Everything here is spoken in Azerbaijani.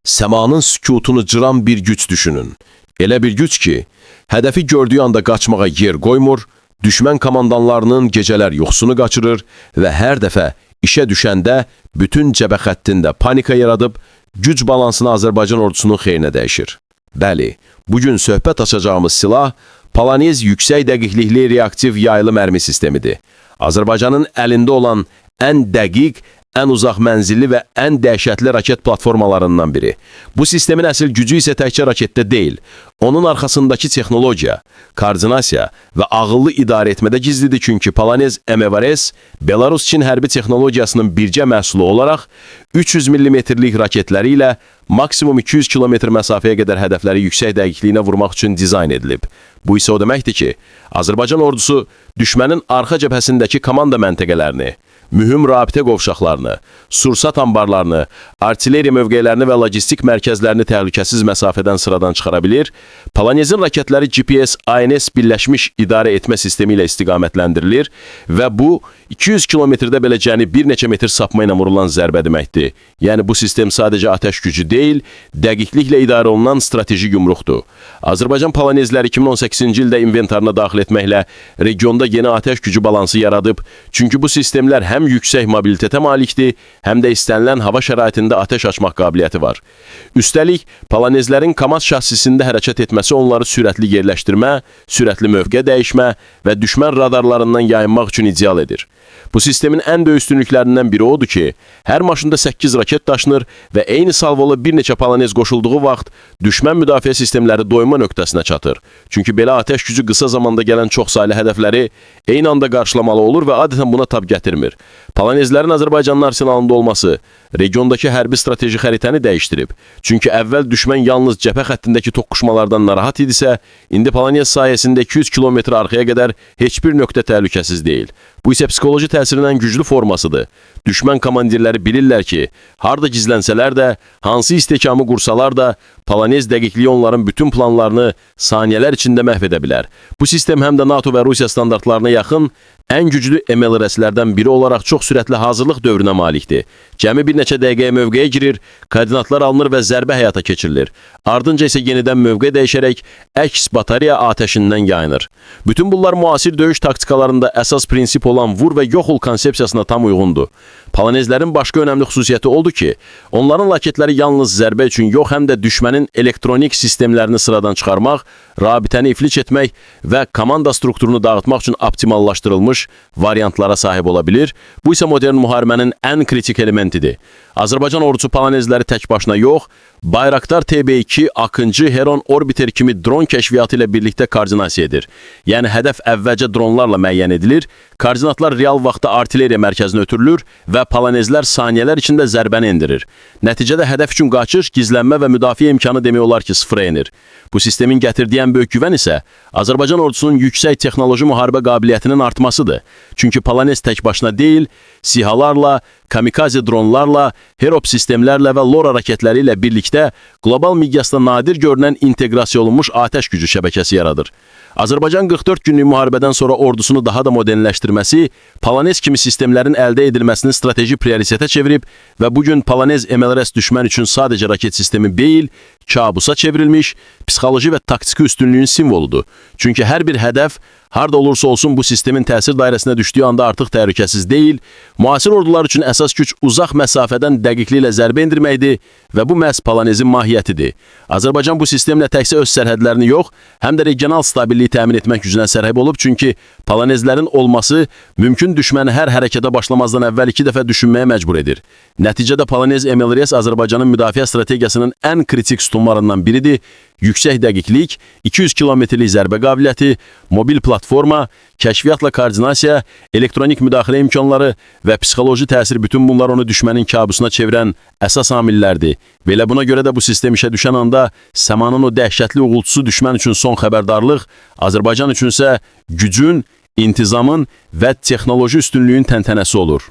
Səmanın sükutunu cıran bir güc düşünün. Elə bir güc ki, hədəfi gördüyü anda qaçmağa yer qoymur, düşmən komandanlarının gecələr yoxsunu qaçırır və hər dəfə işə düşəndə bütün cəbhə xəttində panika yaradıb, güc balansını Azərbaycan ordusunun xeyrinə dəyişir. Bəli, bugün söhbət açacağımız silah Polonez yüksək dəqiqlikli reaktiv yaylı mərmi sistemidir. Azərbaycanın əlində olan ən dəqiq, ən uzaq mənzilli və ən dəhşətli raket platformalarından biri. Bu sistemin əsl gücü isə təkcə raketdə deyil, onun arxasındakı texnologiya, koordinasiya və ağıllı idarə etmədə gizlidir, çünki Polonez MVRS Belarus-Çin hərbi texnologiyasının bircə məhsulu olaraq 300 mm-lik raketləri ilə maksimum 200 km məsafəyə qədər hədəfləri yüksək dəqiqliyinə vurmaq üçün dizayn edilib. Bu isə o deməkdir ki, Azərbaycan ordusu düşmənin arxa cəbhəsindəki komanda məntəqələrini, mühüm rabitə qovşaqlarını, sursat anbarlarını, artilleriya mövqelərini və logistik mərkəzlərini təhlükəsiz məsafədən sıradan çıxara bilir. Polonezin raketləri GPS, ANS birləşmiş idarə etmə sistemi ilə istiqamətlendirilir və bu 200 kilometrdə belə cəmi bir neçə metr sapma ilə vurulan zərbə deməkdir. Yəni bu sistem sadəcə atəş gücü deyil, dəqiqliklə idarə olunan strateji yumruqdur. Azərbaycan Polonezləri 2018-ci ildə inventarına daxil etməklə regionda yeni atəş gücü balansı yaradıb, çünki bu sistemlər həm yüksək mobilitetə malikdir, həm də istənilən hava şəraitində atəş açmaq qabiliyyəti var. Üstəlik, Polonezlərin KAMAZ şahsisində hərəkət etməsi onları sürətli yerləşdirmə, sürətli mövqe dəyişmə və düşmən radarlarından yayınmaq üçün ideal edir. Bu sistemin ən böyük üstünlüklərindən biri odur ki, hər maşında 8 raket daşınır və eyni salvolu bir neçə Polonez qoşulduğu vaxt düşmən müdafiə sistemləri doyma nöqtəsinə çatır. Çünki belə atəş gücü qısa zamanda gələn çox saylı hədəfləri eyni anda qarşılamalı olur və adətən buna tab gətirmir. Polonezlərin Azərbaycanın arsenalında olması regiondakı hərbi strateji xəritəni dəyişdirib. Çünki əvvəl düşmən yalnız cəbhə xəttindəki toqquşmalardan narahat idisə, indi Polonez sayəsində 200 kilometr arxaya qədər heç bir nöqtə təhlükəsiz deyil. Bu isə psixoloji təsirindən güclü formasıdır. Düşmən komandirləri bilirlər ki, harda gizlənsələr də, hansı istəkamı qursalar da, Polonez dəqiqliyi onların bütün planlarını saniyələr içində məhv edə bilər. Bu sistem həm də NATO və Rusiya standartlarına yaxın, ən güclü MLRS-lərdən biri olaraq çox sürətli hazırlıq dövrünə malikdir. Cəmi bir neçə dəqiqəyə mövqeyə girir, koordinatlar alınır və zərbə həyata keçirilir. Ardınca isə yenidən mövqe dəyişərək əks batareya atəşindən yayınır. Bütün bunlar müasir döyüş taktikalarında əsas prinsip olan vur və yox ol konsepsiyasına tam uyğundur. Polonezlərin başqa önəmli xüsusiyyəti oldu ki, onların raketləri yalnız zərbə üçün yox, həm də düşmənin elektronik sistemlərini sıradan çıxarmaq, rabitəni iflic etmək və komanda strukturunu dağıtmaq üçün optimallaşdırılmış variantlara sahib ola bilir. Bu isə modern müharibənin ən kritik elementidir. Azərbaycan ordusu Polonezləri tək başına yox, Bayraktar TB2, Akıncı, Heron, Orbiter kimi dron kəşfiyyatı ilə birlikdə koordinasiya edir. Yəni hədəf əvvəlcə dronlarla müəyyən edilir, koordinatlar real vaxtda artilleriya mərkəzinə ötürülür və Polonezlər saniyələr içində zərbəni endirir. Nəticədə hədəf üçün qaçış, gizlənmə və müdafiə imkanı demək olar ki, sıfıra enir. Bu sistemin gətirdiyi ən böyük güvən isə Azərbaycan ordusunun yüksək texnoloji müharibə qabiliyyətinin artmasıdır. Çünki Polonez tək başına deyil, SİHAlarla, kamikaze dronlarla, HEROP sistemlərlə və LORA raketləri ilə birlikdə qlobal miqyasda nadir görünən inteqrasiya olunmuş atəş gücü şəbəkəsi yaradır. Azərbaycan 44 günlük müharibədən sonra ordusunu daha da modernləşdirməsi, Polonez kimi sistemlərin əldə edilməsini strateji prioritetə çevirib və bugün Polonez MLRS düşmən üçün sadəcə raket sistemi deyil, kabusa çevrilmiş, psixoloji və taktiki üstünlüyün simvoludur. Çünki hər bir hədəf, harda olursa olsun bu sistemin təsir dairəsinə düşdüyü anda artıq təhlükəsiz deyil, müasir ordular üçün əsas güc uzaq məsafədən dəqiqliklə zərbə endirməkdir və bu məhz Polonezin mahiyyətidir. Azərbaycan bu sistemlə təkcə öz sərhədlərini yox, həm də regional stabilliyi təmin etmək gücünə sərhəb olub, çünki Polonezlərin olması mümkün düşməni hər hərəkətə başlamazdan əvvəl 2 dəfə düşünməyə məcbur edir. Nəticədə Polonez MLRS Azərbaycanın müdafiə strategiyasının ən kritik sütunlarından biridir. Yüksək dəqiqlik, 200 kilometrlik zərbə qabiliyyəti, mobil platforma, kəşfiyyatla koordinasiya, elektronik müdaxilə imkanları və psixoloji təsir, bütün bunlar onu düşmənin kabusuna çevirən əsas amillərdir. Və elə buna görə də bu sistem işə düşən anda səmanın o dəhşətli uğultusu düşmən üçün son xəbərdarlıq, Azərbaycan üçünsə gücün, intizamın və texnoloji üstünlüyün təntənəsi olur.